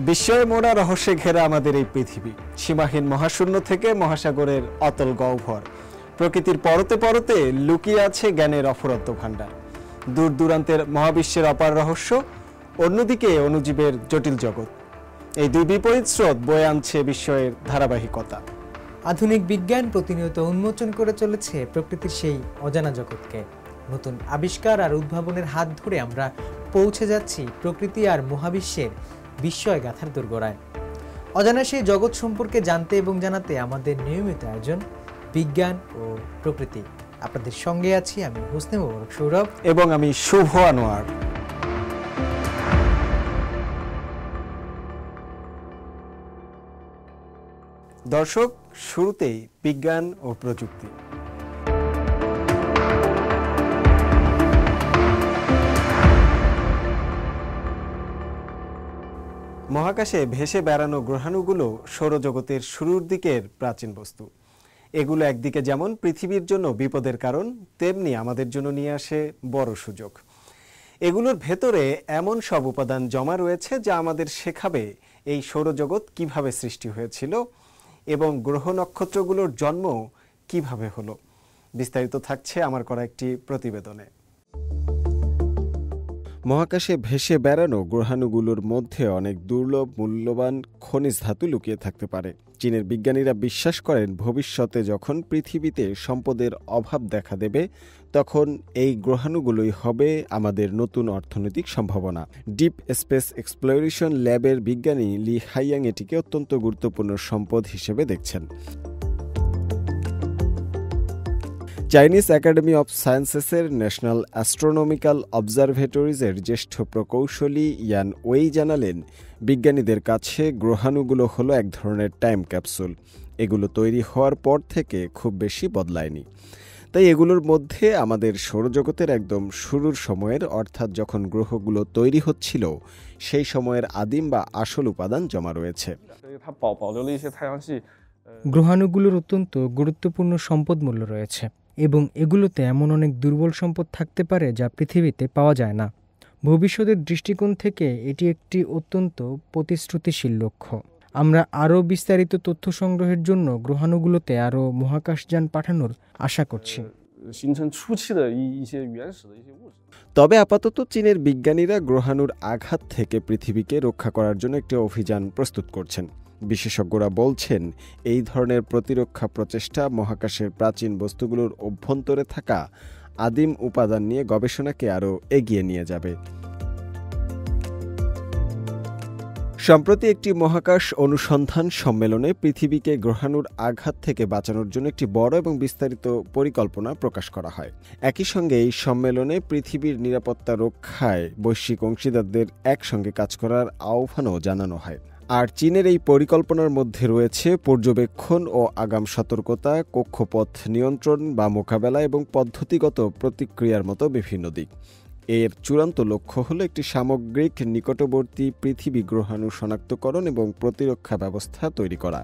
বিস্ময়ে মোড়া রহস্যে ঘেরা আমাদের এই পৃথিবী, সীমাহীন মহাশূন্য থেকে মহাসাগরের অতল গহ্বর, প্রকৃতির পরতে পরতে লুকিয়ে আছে জ্ঞানের অফুরন্ত ভাণ্ডার। দূর দূরান্তের মহাবিশ্বের অপার রহস্য, অন্যদিকে অণুজীবের জটিল জগৎ। এই দুই বিপরীত স্রোত বয়ে আনছে বিস্ময়ের ধারাবাহিকতা। আধুনিক বিজ্ঞান প্রতিনিয়ত উন্মোচন করে চলেছে প্রকৃতির সেই অজানা জগৎকে। নতুন আবিষ্কার আর উদ্ভাবনের হাত ধরে আমরা পৌঁছে যাচ্ছি প্রকৃতি আর মহাবিশ্বের বিস্ময় গাথার দোরগোড়ায়। অজানা সেই জগৎ সম্পর্কে জানতে এবং জানাতে আমাদের নিয়মিত আয়োজন বিজ্ঞান ও প্রকৃতি। আপনাদের সঙ্গে আছি আমি হোসনে মোবারক সৌরভ এবং আমি শুভ আনোয়ার। দর্শক, শুরুতেই বিজ্ঞান ও প্রযুক্তি। মহাকাশে ভেসে বেড়ানো গ্রহাণুগুলো সৌরজগতের শুরুর দিকের প্রাচীন বস্তু। এগুলো একদিকে যেমন পৃথিবীর জন্য বিপদের কারণ, তেমনি আমাদের জন্য নিয়ে আসে বড় সুযোগ। এগুলোর ভেতরে এমন সব উপাদান জমা রয়েছে যা আমাদের শেখাবে এই সৌরজগৎ কিভাবে সৃষ্টি হয়েছিল এবং গ্রহ নক্ষত্রগুলোর জন্ম কিভাবে হলো। বিস্তারিত থাকছে আমার করা একটি প্রতিবেদনে। মহাকাশে ভেসে বেড়ানো গ্রহাণুগুলোর মধ্যে অনেক দুর্লভ মূল্যবান খনিজ ধাতু লুকিয়ে থাকতে পারে। চীনের বিজ্ঞানীরা বিশ্বাস করেন ভবিষ্যতে যখন পৃথিবীতে সম্পদের অভাব দেখা দেবে, তখন এই গ্রহাণুগুলোই হবে আমাদের নতুন অর্থনৈতিক সম্ভাবনা। ডিপ স্পেস এক্সপ্লোরেশন ল্যাবের বিজ্ঞানী লি হাইয়াং এটিকে অত্যন্ত গুরুত্বপূর্ণ সম্পদ হিসেবে দেখছেন। চাইনিজ একাডেমি অব সায়েন্সেসের ন্যাশনাল অ্যাস্ট্রোনমিক্যাল অবজারভেটরিজের জ্যেষ্ঠ প্রকৌশলী ইয়ান ওয়েই জানালেন, বিজ্ঞানীদের কাছে গ্রহাণুগুলো হলো এক ধরনের টাইম ক্যাপসুল। এগুলো তৈরি হওয়ার পর থেকে খুব বেশি বদলায়নি। তাই এগুলোর মধ্যে আমাদের সৌরজগতের একদম শুরুর সময়ের, অর্থাৎ যখন গ্রহগুলো তৈরি হচ্ছিল সেই সময়ের আদিম বা আসল উপাদান জমা রয়েছে। গ্রহাণুগুলোর অত্যন্ত গুরুত্বপূর্ণ সম্পদ মূল্য রয়েছে এবং এগুলোতে এমন অনেক দুর্বল সম্পদ থাকতে পারে যা পৃথিবীতে পাওয়া যায় না। ভবিষ্যতের দৃষ্টিকোণ থেকে এটি একটি অত্যন্ত প্রতিশ্রুতিশীল লক্ষ্য। আমরা আরও বিস্তারিত তথ্য সংগ্রহের জন্য গ্রহাণুগুলোতে আরও মহাকাশযান পাঠানোর আশা করছি। তবে আপাতত চীনের বিজ্ঞানীরা গ্রহাণুর আঘাত থেকে পৃথিবীকে রক্ষা করার জন্য একটি অভিযান প্রস্তুত করছেন। বিশেষজ্ঞরা বলছেন, এই ধরনের প্রতিরক্ষা প্রচেষ্টা মহাকাশের প্রাচীন বস্তুগুলোর অভ্যন্তরে থাকা আদিম উপাদান নিয়ে গবেষণাকে আরও এগিয়ে নিয়ে যাবে। সম্প্রতি একটি মহাকাশ অনুসন্ধান সম্মেলনে পৃথিবীকে গ্রহাণুর আঘাত থেকে বাঁচানোর জন্য একটি বড় এবং বিস্তারিত পরিকল্পনা প্রকাশ করা হয়। একই সঙ্গে এই সম্মেলনে পৃথিবীর নিরাপত্তা রক্ষায় বৈশ্বিক অংশীদারদের একসঙ্গে কাজ করার আহ্বানও জানানো হয়। আর চীনের এই পরিকল্পনার মধ্যে রয়েছে পর্যবেক্ষণ ও আগাম সতর্কতা, কক্ষপথ নিয়ন্ত্রণ বা মোকাবেলা এবং পদ্ধতিগত প্রতিক্রিয়ার মতো বিভিন্ন দিক। এর চূড়ান্ত লক্ষ্য হলো একটি সামগ্রিক নিকটবর্তী পৃথিবী গ্রহাণু শনাক্তকরণ এবং প্রতিরক্ষা ব্যবস্থা তৈরি করা।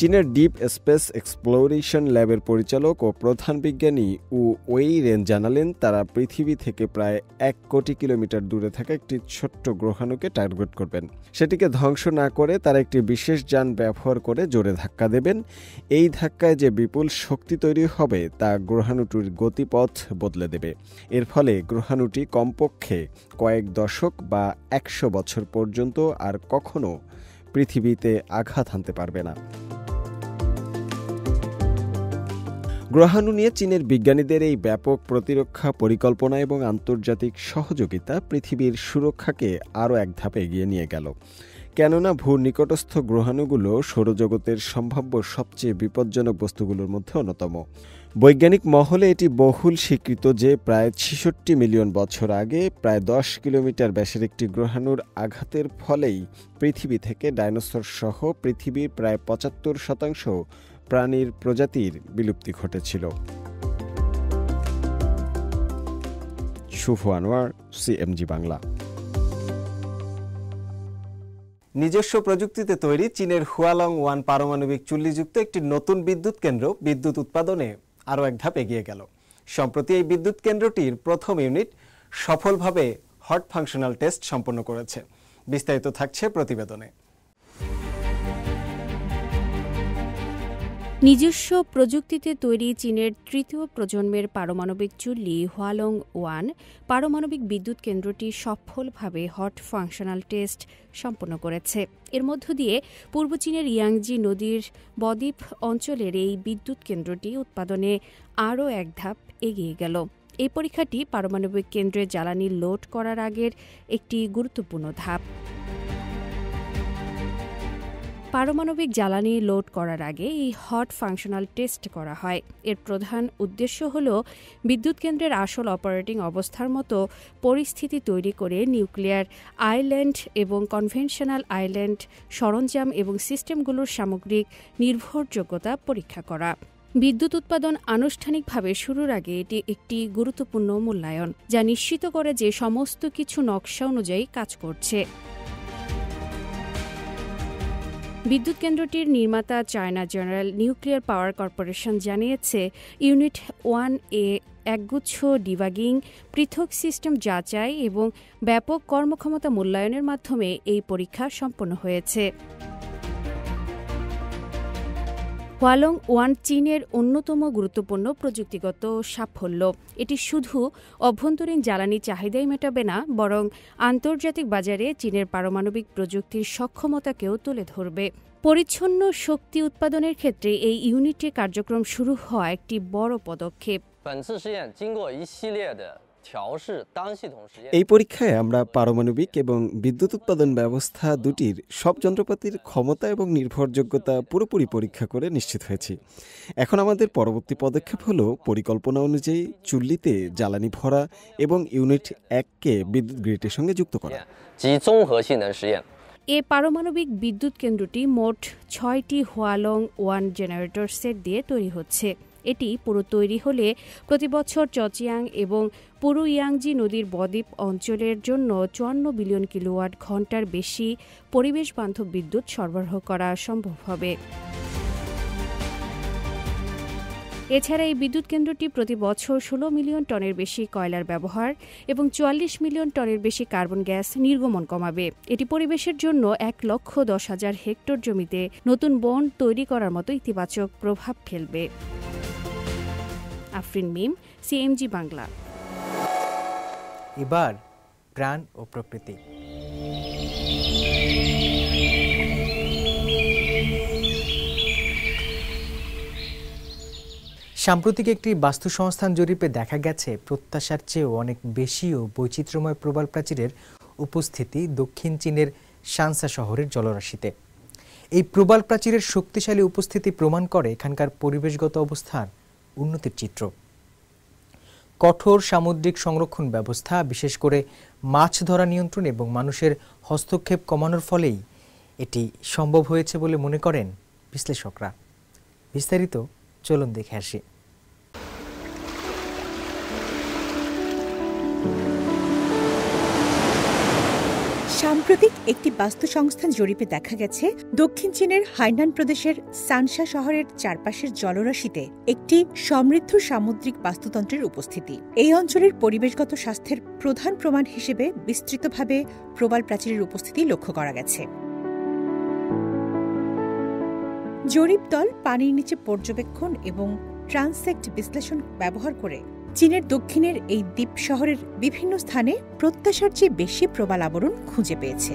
চীনের ডিপ স্পেস এক্সপ্লোরেশন ল্যাবের পরিচালক ও প্রধান বিজ্ঞানী উ ওয়েই রেন জানালেন, তারা পৃথিবী থেকে প্রায় 1 কোটি কিলোমিটার দূরে থাকা একটি ছোট্ট গ্রহাণুকে টার্গেট করবেন। সেটিকে ধ্বংস না করে তারা একটি বিশেষ যান ব্যবহার করে জোরে ধাক্কা দেবেন। এই ধাক্কায় যে বিপুল শক্তি তৈরি হবে তা গ্রহাণুটির গতিপথ বদলে দেবে। এর ফলে গ্রহাণুটি কমপক্ষে কয়েক দশক বা 100 বছর পর্যন্ত আর কখনো পৃথিবীতে আঘাত হানতে পারবে না। গ্রহাণু নিয়ে চীনের বিজ্ঞানীদের এই ব্যাপক প্রতিরক্ষা পরিকল্পনা এবং আন্তর্জাতিক সহযোগিতা পৃথিবীর সুরক্ষাকে আরও এক ধাপ এগিয়ে নিয়ে গেল। কেননা নিকটস্থ গ্রহাণুগুলো সৌরজগতের সম্ভাব্য সবচেয়ে বিপজ্জনক বস্তুগুলোর মধ্যে অন্যতম। বৈজ্ঞানিক মহলে এটি বহুল স্বীকৃত যে প্রায় 66 মিলিয়ন বছর আগে প্রায় 10 কিলোমিটার ব্যাসের একটি গ্রহাণুর আঘাতের ফলেই পৃথিবী থেকে ডাইনোসর সহ পৃথিবীর প্রায় 75% প্রাণীর প্রজাতির বিলুপ্তি ঘটেছিল। শুভ আনোয়ার, সিএমজি বাংলা। নিজস্ব প্রযুক্তিতে তৈরি চীনের হুয়ালং 1 পারমাণবিক চুল্লিযুক্ত একটি নতুন বিদ্যুৎ কেন্দ্র বিদ্যুৎ উৎপাদনে আরও এক ধাপ এগিয়ে গেল। সম্প্রতি এই বিদ্যুৎ কেন্দ্রটির প্রথম ইউনিট সফলভাবে হট ফাংশনাল টেস্ট সম্পন্ন করেছে। বিস্তারিত থাকছে প্রতিবেদনে। নিজস্ব প্রযুক্তিতে তৈরি চীনের তৃতীয় প্রজন্মের পারমাণবিক চুল্লি হুয়ালং 1 পারমাণবিক বিদ্যুৎ কেন্দ্রটি সফলভাবে হট ফাংশনাল টেস্ট সম্পন্ন করেছে। এর মধ্য দিয়ে পূর্ব চীনের ইয়াংজি নদীর বদ্বীপ অঞ্চলের এই বিদ্যুৎ কেন্দ্রটি উৎপাদনে আরও এক ধাপ এগিয়ে গেল। এই পরীক্ষাটি পারমাণবিক কেন্দ্রে জ্বালানি লোড করার আগের একটি গুরুত্বপূর্ণ ধাপ। পারমাণবিক জ্বালানি লোড করার আগে এই হট ফাংশনাল টেস্ট করা হয়। এর প্রধান উদ্দেশ্য হল বিদ্যুৎ কেন্দ্রের আসল অপারেটিং অবস্থার মতো পরিস্থিতি তৈরি করে নিউক্লিয়ার আইল্যান্ড এবং কনভেনশনাল আইল্যান্ড সরঞ্জাম এবং সিস্টেমগুলোর সামগ্রিক নির্ভরযোগ্যতা পরীক্ষা করা। বিদ্যুৎ উৎপাদন আনুষ্ঠানিকভাবে শুরুর আগে এটি একটি গুরুত্বপূর্ণ মূল্যায়ন, যা নিশ্চিত করে যে সমস্ত কিছু নকশা অনুযায়ী কাজ করছে। বিদ্যুৎ কেন্দ্রটির নির্মাতা China general nuclear power corporation জানিয়েছে, ইউনিট 1-এ একগুচ্ছ ডিবাগিং, পৃথক সিস্টেম যাচাই এবং ব্যাপক কর্মক্ষমতা মূল্যায়নের মাধ্যমে এই পরীক্ষা সম্পন্ন হয়েছে। হুয়ালং 1 চীনের অন্যতম গুরুত্বপূর্ণ প্রযুক্তিগত সাফল্য। এটি শুধু অভ্যন্তরীণ জ্বালানি চাহিদাই মেটাবে না, বরং আন্তর্জাতিক বাজারে চীনের পারমাণবিক প্রযুক্তির সক্ষমতাকেও তুলে ধরবে। পরিচ্ছন্ন শক্তি উৎপাদনের ক্ষেত্রে এই ইউনিটে কার্যক্রম শুরু হওয়া একটি বড় পদক্ষেপ। এই পরীক্ষায় আমরা পারমাণবিক এবং বিদ্যুৎ উৎপাদন ব্যবস্থা দুটির সব যন্ত্রপাতির ক্ষমতা এবং নির্ভরযোগ্যতা পুরোপুরি পরীক্ষা করে নিশ্চিত হয়েছি। এখন আমাদের পরবর্তী পদক্ষেপ হল পরিকল্পনা অনুযায়ী চুল্লিতে জ্বালানি ভরা এবং ইউনিট 1-কে বিদ্যুৎ গ্রিডের সঙ্গে যুক্ত করা। এ পারমাণবিক বিদ্যুৎ কেন্দ্রটি মোট 6টি হুয়ালং 1 জেনারেটর সেট দিয়ে তৈরি হচ্ছে। এটি পুরো তৈরি হলে প্রতি বছর চচিয়াং এবং পুরো ইয়াংজি নদীর বদ্বীপ অঞ্চলের জন্য 54 বিলিয়ন কিলোওয়াট ঘণ্টার বেশি পরিবেশ বান্ধব বিদ্যুৎ সরবরাহ করা সম্ভব হবে। এছাড়া এই বিদ্যুৎ কেন্দ্রটি প্রতি বছর 16 মিলিয়ন টনের বেশি কয়লার ব্যবহার এবং 44 মিলিয়ন টনের বেশি কার্বন গ্যাস নির্গমন কমাবে। এটি পরিবেশের জন্য 1,10,000 হেক্টর জমিতে নতুন বন তৈরি করার মতো ইতিবাচক প্রভাব ফেলবে। আফরিন মিম, সিএমজি বাংলা। এবার প্রাণ ও প্রকৃতি। সাম্প্রতিক একটি বাস্তু সংস্থান জরিপে দেখা গেছে, প্রত্যাশার চেয়েও অনেক বেশি ও বৈচিত্র্যময় প্রবাল প্রাচীরের উপস্থিতি দক্ষিণ চীনের শানসা শহরের জলরাশিতে। এই প্রবাল প্রাচীরের শক্তিশালী উপস্থিতি প্রমাণ করে এখানকার পরিবেশগত অবস্থার উন্নতির চিত্র। কঠোর সামুদ্রিক সংরক্ষণ ব্যবস্থা, বিশেষ করে মাছ ধরা নিয়ন্ত্রণ এবং মানুষের হস্তক্ষেপ কমানোর ফলেই এটি সম্ভব হয়েছে বলে মনে করেন বিশ্লেষকরা। বিস্তারিত চলুন দেখে আসি। সাম্প্রতিক একটি বাস্তু সংস্থান জরিপে দেখা গেছে, দক্ষিণ চীনের হাইনান প্রদেশের সানসা শহরের চারপাশের জলরাশিতে একটি সমৃদ্ধ সামুদ্রিক বাস্তুতন্ত্রের উপস্থিতি। এই অঞ্চলের পরিবেশগত স্বাস্থ্যের প্রধান প্রমাণ হিসেবে বিস্তৃতভাবে প্রবাল প্রাচীরের উপস্থিতি লক্ষ্য করা গেছে। জরিপ দল পানির নিচে পর্যবেক্ষণ এবং ট্রান্সেক্ট বিশ্লেষণ ব্যবহার করে চীনের দক্ষিণের এই দ্বীপ শহরের বিভিন্ন স্থানে প্রত্যাশার চেয়ে বেশি প্রবাল আবরণ খুঁজে পেয়েছে।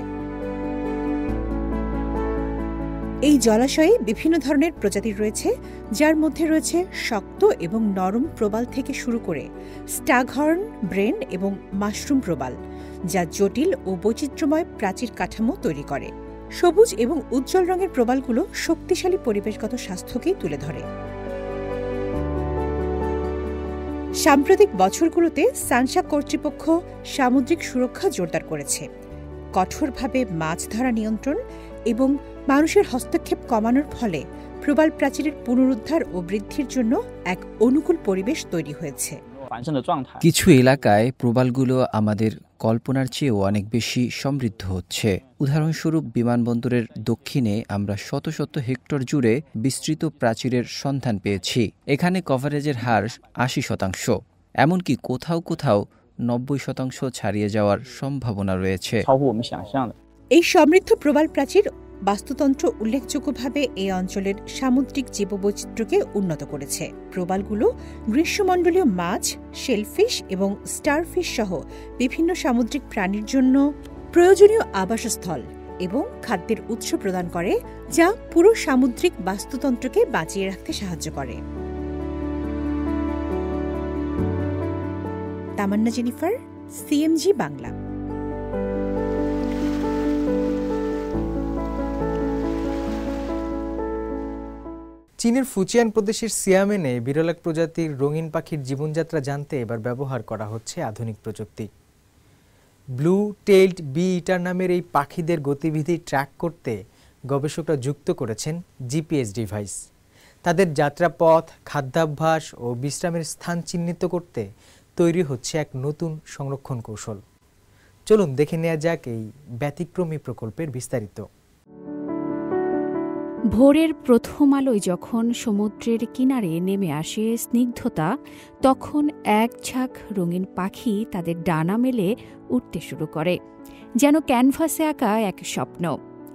এই জলাশয়ে বিভিন্ন ধরনের প্রজাতি রয়েছে, যার মধ্যে রয়েছে শক্ত এবং নরম প্রবাল থেকে শুরু করে স্টাগহর্ন, ব্রেন এবং মাশরুম প্রবাল, যা জটিল ও বৈচিত্র্যময় প্রাচীর কাঠামো তৈরি করে। সবুজ এবং উজ্জ্বল রঙের প্রবালগুলো শক্তিশালী পরিবেশগত স্বাস্থ্যকেই তুলে ধরে। সাম্প্রতিক বছরগুলোতে সানসা কর্তৃপক্ষ সামুদ্রিক সুরক্ষা জোরদার করেছে। কঠোরভাবে মাছ ধরা নিয়ন্ত্রণ এবং মানুষের হস্তক্ষেপ কমানোর ফলে প্রবাল প্রাচীরের পুনরুদ্ধার ও বৃদ্ধির জন্য এক অনুকূল পরিবেশ তৈরি হয়েছে। কিছু এলাকায় প্রবালগুলো আমাদের কল্পনার চেয়েও অনেক বেশি সমৃদ্ধ হচ্ছে। উদাহরণস্বরূপ, বিমানবন্দরের দক্ষিণে আমরা শত শত হেক্টর জুড়ে বিস্তৃত প্রাচীরের সন্ধান পেয়েছি। এখানে কভারেজের হার 80%। এমনকি কোথাও কোথাও 90% ছাড়িয়ে যাওয়ার সম্ভাবনা রয়েছে। এই সমৃদ্ধ প্রবাল প্রাচীর বাস্তুতন্ত্র উল্লেখযোগ্যভাবে এই অঞ্চলের সামুদ্রিক জীববৈচিত্র্যকে উন্নত করেছে। প্রবালগুলো গ্রীষ্মমণ্ডলীয় মাছ, শেলফিশ এবং স্টারফিশ সহ বিভিন্ন সামুদ্রিক প্রাণীর জন্য প্রয়োজনীয় আবাসস্থল এবং খাদ্যের উৎস প্রদান করে, যা পুরো সামুদ্রিক বাস্তুতন্ত্রকে বাঁচিয়ে রাখতে সাহায্য করে। তামান্না জেনিফার, সিএমজি বাংলা। চীনের ফুচিয়ান প্রদেশের সিয়ামেনে বিরল এক প্রজাতির রঙিন পাখির জীবনযাত্রা জানতে এবার ব্যবহার করা হচ্ছে আধুনিক প্রযুক্তি। ব্লু টেইলড বি ইটার নামের এই পাখিদের গতিবিধি ট্র্যাক করতে গবেষকরা যুক্ত করেছেন জিপিএস ডিভাইস। তাদের যাত্রাপথ, খাদ্যাভ্যাস ও বিশ্রামের স্থান চিহ্নিত করতে তৈরি হচ্ছে এক নতুন সংরক্ষণ কৌশল। চলুন দেখে নেওয়া যাক এই ব্যতিক্রমী প্রকল্পের বিস্তারিত। ভোরের প্রথম আলোয় যখন সমুদ্রের কিনারে নেমে আসে স্নিগ্ধতা, তখন এক ঝাঁক রঙিন পাখি তাদের ডানা মেলে উঠতে শুরু করে, যেন ক্যানভাসে আঁকা এক স্বপ্ন।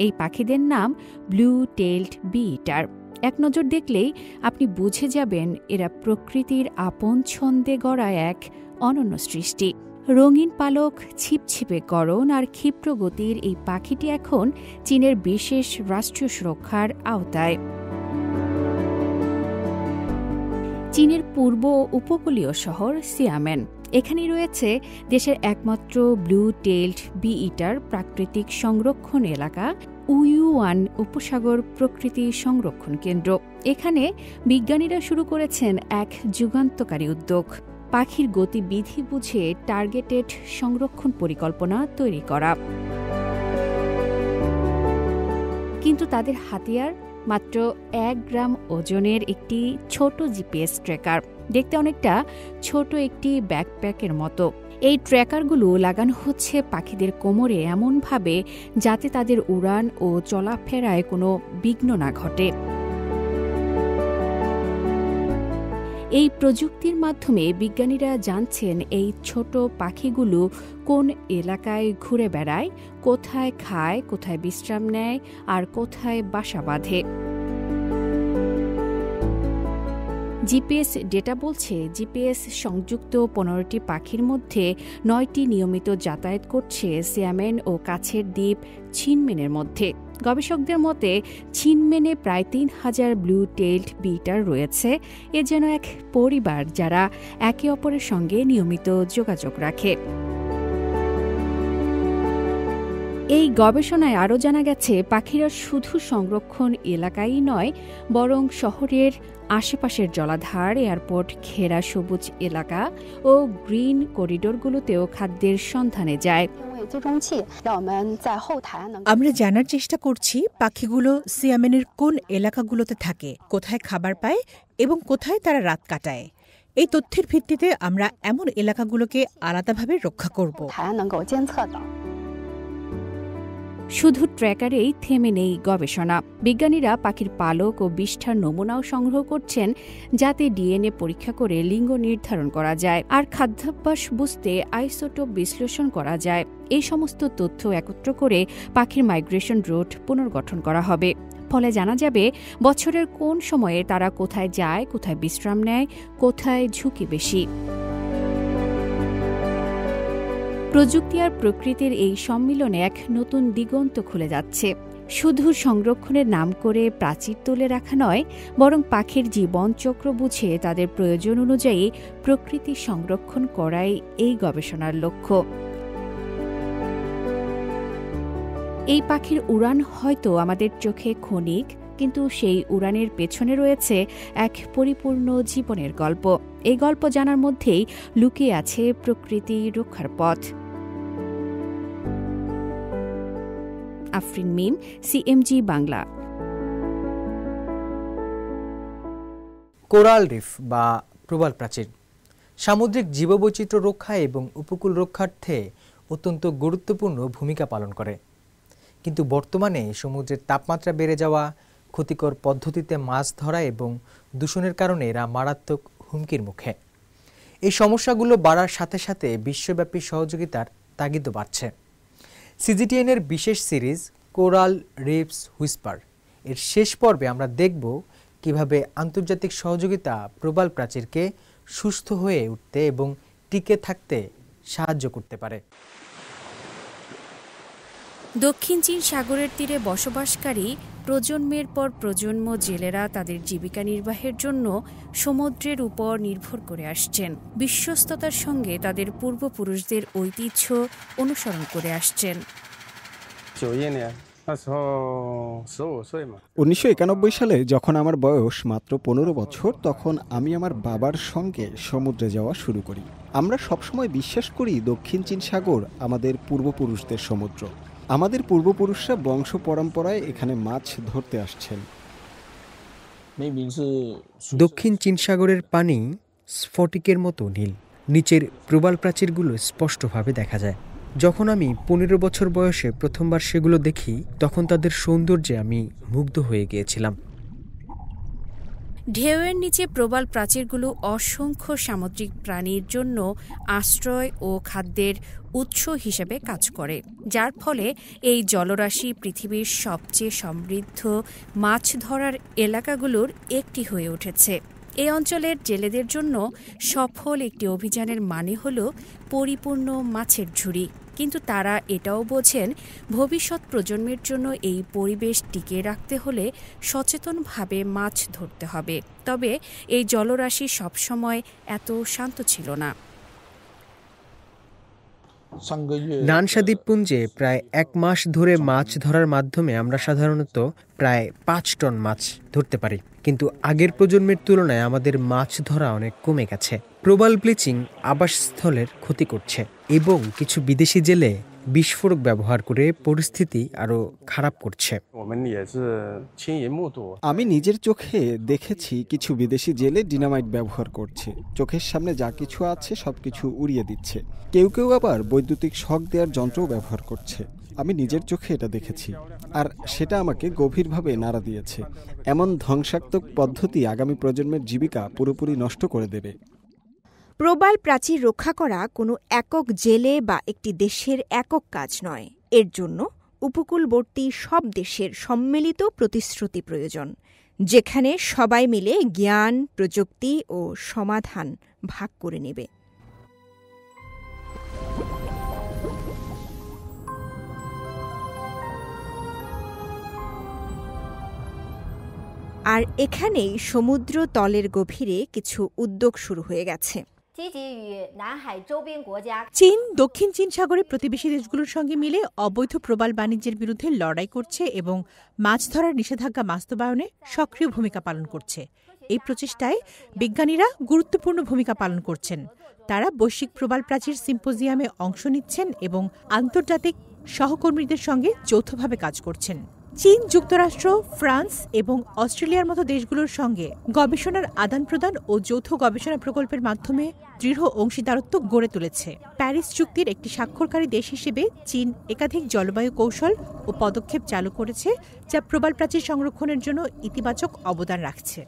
এই পাখিদের নাম ব্লু টেইলড বি ইটার। এক নজর দেখলেই আপনি বুঝে যাবেন এরা প্রকৃতির আপন ছন্দে গড়া এক অনন্য সৃষ্টি। রঙিন পালক, ছিপছিপে গড়ন আর ক্ষিপ্র গতির এই পাখিটি এখন চীনের বিশেষ রাষ্ট্রীয় সুরক্ষার আওতায়। চীনের পূর্ব উপকূলীয় শহর সিয়ামেন, এখানেই রয়েছে দেশের একমাত্র ব্লু টেইলড বি ইটার প্রাকৃতিক সংরক্ষণ এলাকা উইউয়ান উপসাগর প্রকৃতি সংরক্ষণ কেন্দ্র। এখানে বিজ্ঞানীরা শুরু করেছেন এক যুগান্তকারী উদ্যোগ, পাখির গতিবিধি বুঝে টার্গেটেড সংরক্ষণ পরিকল্পনা তৈরি করা। কিন্তু তাদের হাতিয়ার মাত্র 1 গ্রাম ওজনের একটি ছোট জিপিএস ট্র্যাকার, দেখতে অনেকটা ছোট একটি ব্যাকপ্যাকের মতো। এই ট্র্যাকারগুলো লাগানো হচ্ছে পাখিদের কোমরে এমনভাবে যাতে তাদের উড়ান ও চলাফেরায় কোনো বিঘ্ন না ঘটে। এই প্রযুক্তির মাধ্যমে বিজ্ঞানীরা জানছেন এই ছোট পাখিগুলো কোন এলাকায় ঘুরে বেড়ায়, কোথায় খায়, কোথায় বিশ্রাম নেয় আর কোথায় বাসা বাঁধে। জিপিএস ডেটা বলছে জিপিএস সংযুক্ত 15টি পাখির মধ্যে 9টি নিয়মিত যাতায়াত করছে সিয়ামেন ও কাছের দ্বীপ ছিনমেনের মধ্যে। গবেষকদের মতে ছিনমেনে প্রায় 3000 ব্লু টেইলড বি ইটার রয়েছে। এ যেন এক পরিবার যারা একে অপরের সঙ্গে নিয়মিত যোগাযোগ রাখে। এই গবেষণায় আরও জানা গেছে পাখিরা শুধু সংরক্ষণ এলাকায় নয়, বরং শহরের আশেপাশের জলাধার, এয়ারপোর্ট ঘেরা সবুজ এলাকা ও গ্রিন করিডোরগুলোতেও খাদ্যের সন্ধানে যায়। আমরা জানার চেষ্টা করছি পাখিগুলো সিয়ামেনের কোন এলাকাগুলোতে থাকে, কোথায় খাবার পায় এবং কোথায় তারা রাত কাটায়। এই তথ্যের ভিত্তিতে আমরা এমন এলাকাগুলোকে আলাদাভাবে রক্ষা করব। শুধু ট্র্যাকারেই থেমে নেই গবেষণা। বিজ্ঞানীরা পাখির পালক ও বিষ্ঠার নমুনাও সংগ্রহ করছেন, যাতে ডিএনএ পরীক্ষা করে লিঙ্গ নির্ধারণ করা যায় আর খাদ্যাভ্যাস বুঝতে আইসোটোপ বিশ্লেষণ করা যায়। এই সমস্ত তথ্য একত্র করে পাখির মাইগ্রেশন রুট পুনর্গঠন করা হবে। ফলে জানা যাবে বছরের কোন সময়ে তারা কোথায় যায়, কোথায় বিশ্রাম নেয়, কোথায় ঝুঁকি বেশি। প্রযুক্তি আর প্রকৃতির এই সম্মিলনে এক নতুন দিগন্ত খুলে যাচ্ছে। শুধু সংরক্ষণের নাম করে প্রাচীর তুলে রাখা নয়, বরং পাখির জীবনচক্র বুঝে তাদের প্রয়োজন অনুযায়ী প্রকৃতি সংরক্ষণ করাই এই গবেষণার লক্ষ্য। এই পাখির উড়ান হয়তো আমাদের চোখে ক্ষণিক, কিন্তু সেই উড়ানের পেছনে রয়েছে এক পরিপূর্ণ জীবনের গল্প। এই গল্প জানার মধ্যেই লুকিয়ে আছে প্রকৃতি রক্ষার পথ। আফরিন মিম, সিএমজি বাংলা। কোরাল রিফ বা প্রবাল প্রাচীর সামুদ্রিক জীববৈচিত্র্য রক্ষা এবং উপকূল রক্ষার্থে অত্যন্ত গুরুত্বপূর্ণ ভূমিকা পালন করে। কিন্তু বর্তমানে সমুদ্রের তাপমাত্রা বেড়ে যাওয়া, ক্ষতিকর পদ্ধতিতে মাছ ধরা এবং দূষণের কারণে এরা মারাত্মক হুমকির মুখে। এই সমস্যাগুলো বাড়ার সাথে সাথে বিশ্বব্যাপী সহযোগিতার তাগিদও বাড়ছে। সিজিটিএনের বিশেষ সিরিজ কোরাল রিফস হুইসপার এর শেষ পর্বে আমরা দেখব কিভাবে আন্তর্জাতিক সহযোগিতা প্রবাল প্রাচীরকে সুস্থ হয়ে উঠতে এবং টিকে থাকতে সাহায্য করতে পারে। দক্ষিণ চীন সাগরের তীরে বসবাসকারী প্রজন্মের পর প্রজন্ম জেলেরা তাদের জীবিকা নির্বাহের জন্য সমুদ্রের উপর নির্ভর করে আসছেন। বিশ্বস্ততার সঙ্গে তাদের পূর্বপুরুষদের ঐতিহ্য অনুসরণ করে আসছেন। 1991 সালে যখন আমার বয়স মাত্র 15 বছর, তখন আমি আমার বাবার সঙ্গে সমুদ্রে যাওয়া শুরু করি। আমরা সবসময় বিশ্বাস করি দক্ষিণ চীন সাগর আমাদের পূর্বপুরুষদের সমুদ্র। আমাদের পূর্বপুরুষরা বংশ পরম্পরায় এখানে মাছ ধরতে আসছেন। দক্ষিণ চীন সাগরের পানি স্ফটিকের মতো নীল, নিচের প্রবাল প্রাচীরগুলো স্পষ্টভাবে দেখা যায়। যখন আমি 15 বছর বয়সে প্রথমবার সেগুলো দেখি, তখন তাদের সৌন্দর্যে আমি মুগ্ধ হয়ে গিয়েছিলাম। ঢেউয়ের নিচে প্রবাল প্রাচীরগুলো অসংখ্য সামুদ্রিক প্রাণীর জন্য আশ্রয় ও খাদ্যের উৎস হিসেবে কাজ করে, যার ফলে এই জলরাশি পৃথিবীর সবচেয়ে সমৃদ্ধ মাছ ধরার এলাকাগুলোর একটি হয়ে উঠেছে। এই অঞ্চলের জেলেদের জন্য সফল একটি অভিযানের মানে হল পরিপূর্ণ মাছের ঝুড়ি। কিন্তু তারা এটাও বোঝেন ভবিষ্যৎ প্রজন্মের জন্য এই পরিবেশ টিকিয়ে রাখতে হলে সচেতনভাবে মাছ ধরতে হবে। তবে এই জলরাশি সবসময় এত শান্ত ছিল না। নানসা দ্বীপপুঞ্জে প্রায় 1 মাস ধরে মাছ ধরার মাধ্যমে আমরা সাধারণত প্রায় 5 টন মাছ ধরতে পারি, কিন্তু আগের প্রজন্মের তুলনায় আমাদের মাছ ধরা অনেক কমে গেছে। প্রবাল ব্লিচিং আবাসস্থলের ক্ষতি করছে এবং কিছু বিদেশি জেলে বিস্ফোরক ব্যবহার করে পরিস্থিতি আরো খারাপ করছে। আমি নিজের চোখে দেখেছি কিছু বিদেশি জেলে ডিনামাইট ব্যবহার করছে। চোখের সামনে যা কিছু আছে সবকিছু উড়িয়ে দিচ্ছে। কেউ কেউ আবার বৈদ্যুতিক শক দেওয়ার যন্ত্রও ব্যবহার করছে। আমি নিজের চোখে এটা দেখেছি, আর সেটা আমাকে গভীরভাবে নাড়া দিয়েছে। এমন ধ্বংসাত্মক পদ্ধতি আগামী প্রজন্মের জীবিকা পুরোপুরি নষ্ট করে দেবে। প্রবাল প্রাচীর রক্ষা করা কোনো একক জেলে বা একটি দেশের একক কাজ নয়। এর জন্য উপকূলবর্তী সব দেশের সম্মিলিত প্রতিশ্রুতি প্রয়োজন, যেখানে সবাই মিলে জ্ঞান, প্রযুক্তি ও সমাধান ভাগ করে নেবে। আর এখানেই সমুদ্র তলের গভীরে কিছু উদ্যোগ শুরু হয়ে গেছে। চীন দক্ষিণ চীন সাগরে প্রতিবেশী দেশগুলোর সঙ্গে মিলে অবৈধ প্রবাল বাণিজ্যের বিরুদ্ধে লড়াই করছে এবং মাছ ধরার নিষেধাজ্ঞা বাস্তবায়নে সক্রিয় ভূমিকা পালন করছে। এই প্রচেষ্টায় বিজ্ঞানীরা গুরুত্বপূর্ণ ভূমিকা পালন করছেন। তারা বৈশ্বিক প্রবাল প্রাচীর সিম্পোজিয়ামে অংশ নিচ্ছেন এবং আন্তর্জাতিক সহকর্মীদের সঙ্গে যৌথভাবে কাজ করছেন। চীন, যুক্তরাষ্ট্র, ফ্রান্স এবং অস্ট্রেলিয়ার মতো দেশগুলোর সঙ্গে গবেষণার আদান প্রদান ও যৌথ গবেষণা প্রকল্পের মাধ্যমে দৃঢ় অংশীদারত্ব গড়ে তুলেছে। প্যারিস চুক্তির একটি স্বাক্ষরকারী দেশ হিসেবে চীন একাধিক জলবায়ু কৌশল ও পদক্ষেপ চালু করেছে, যা প্রবাল প্রাচীর সংরক্ষণের জন্য ইতিবাচক অবদান রাখছে।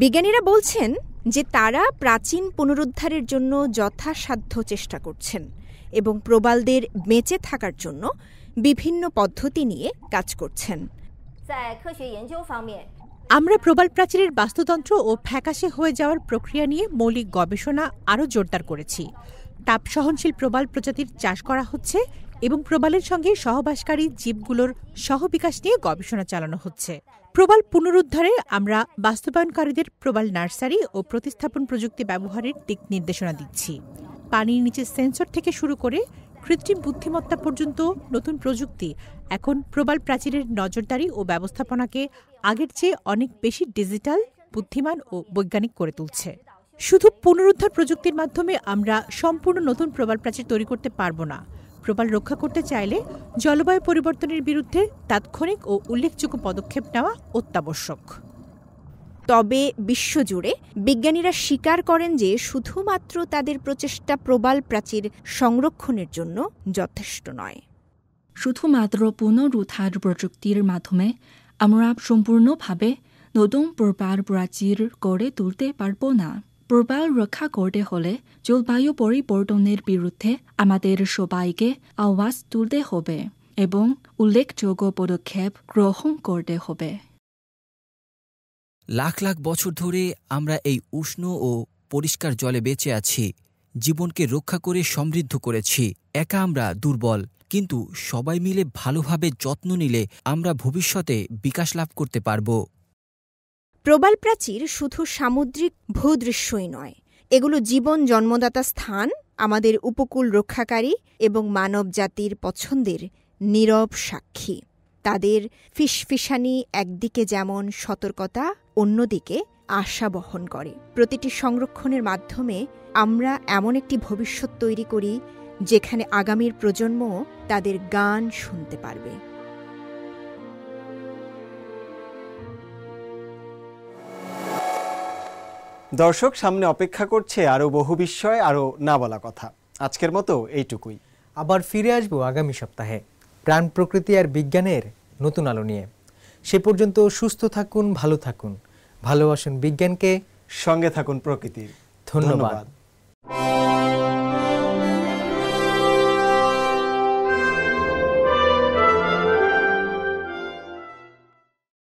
বিজ্ঞানীরা বলছেন যে তারা প্রাচীন পুনরুদ্ধারের জন্য যথাসাধ্য চেষ্টা করছেন এবং প্রবালদের বেঁচে থাকার জন্য বিভিন্ন পদ্ধতি নিয়ে কাজ করছেন। আমরা প্রবাল প্রাচীরের বাস্তুতন্ত্র ও ফ্যাকাশে হয়ে যাওয়ার প্রক্রিয়া নিয়ে মৌলিক গবেষণা আরও জোরদার করেছি। তাপ সহনশীল প্রবাল প্রজাতির চাষ করা হচ্ছে এবং প্রবালের সঙ্গে সহবাসকারী জীবগুলোর সহবিকাশ নিয়ে গবেষণা চালানো হচ্ছে। প্রবাল পুনরুদ্ধারে আমরা বাস্তবায়নকারীদের প্রবাল নার্সারি ও প্রতিস্থাপন প্রযুক্তি ব্যবহারের দিক নির্দেশনা দিচ্ছি। পানির নিচে সেন্সর থেকে শুরু করে কৃত্রিম বুদ্ধিমত্তা পর্যন্ত নতুন প্রযুক্তি এখন প্রবাল প্রাচীরের নজরদারি ও ব্যবস্থাপনাকে আগের চেয়ে অনেক বেশি ডিজিটাল, বুদ্ধিমান ও বৈজ্ঞানিক করে তুলছে। শুধু পুনরুদ্ধার প্রযুক্তির মাধ্যমে আমরা সম্পূর্ণ নতুন প্রবাল প্রাচীর তৈরি করতে পারব না। প্রবাল রক্ষা করতে চাইলে জলবায়ু পরিবর্তনের বিরুদ্ধে তাৎক্ষণিক ও উল্লেখযোগ্য পদক্ষেপ নেওয়া অত্যাবশ্যক। তবে বিশ্বজুড়ে বিজ্ঞানীরা স্বীকার করেন যে শুধুমাত্র তাদের প্রচেষ্টা প্রবাল প্রাচীর সংরক্ষণের জন্য যথেষ্ট নয়। শুধুমাত্র পুনরুদ্ধার প্রযুক্তির মাধ্যমে আমরা সম্পূর্ণভাবে নতুন প্রবাল প্রাচীর গড়ে তুলতে পারব না। প্রবাল রক্ষা করতে হলে জলবায়ু পরিবর্তনের বিরুদ্ধে আমাদের সবাইকে আওয়াজ তুলতে হবে এবং উল্লেখযোগ্য পদক্ষেপ গ্রহণ করতে হবে। লাখ লাখ বছর ধরে আমরা এই উষ্ণ ও পরিষ্কার জলে বেঁচে আছি, জীবনকে রক্ষা করে সমৃদ্ধ করেছি। একা আমরা দুর্বল, কিন্তু সবাই মিলে ভালোভাবে যত্ন নিলে আমরা ভবিষ্যতে বিকাশ লাভ করতে পারব। প্রবাল প্রাচীর শুধু সামুদ্রিক ভূদৃশ্যই নয়, এগুলো জীবন জন্মদাতা স্থান, আমাদের উপকূল রক্ষাকারী এবং মানব জাতির পছন্দের নীরব সাক্ষী। তাদের ফিসফিসানি একদিকে যেমন সতর্কতা, অন্যদিকে আশা বহন করে। প্রতিটি সংরক্ষণের মাধ্যমে আমরা এমন একটি ভবিষ্যৎ তৈরি করি যেখানে আগামীর প্রজন্ম তাদের গান শুনতে পারবে। দর্শক, সামনে অপেক্ষা করছে আরও বহু বিষয়, আরও না বলা কথা। আজকের মতো এইটুকুই। আবার ফিরে আসবো আগামী সপ্তাহে প্রাণ, প্রকৃতি আর বিজ্ঞানের নতুন আলো নিয়ে। সে পর্যন্ত সুস্থ থাকুন, ভালো থাকুন, ভালোবাসুন বিজ্ঞানকে, সঙ্গে থাকুন প্রকৃতির। ধন্যবাদ।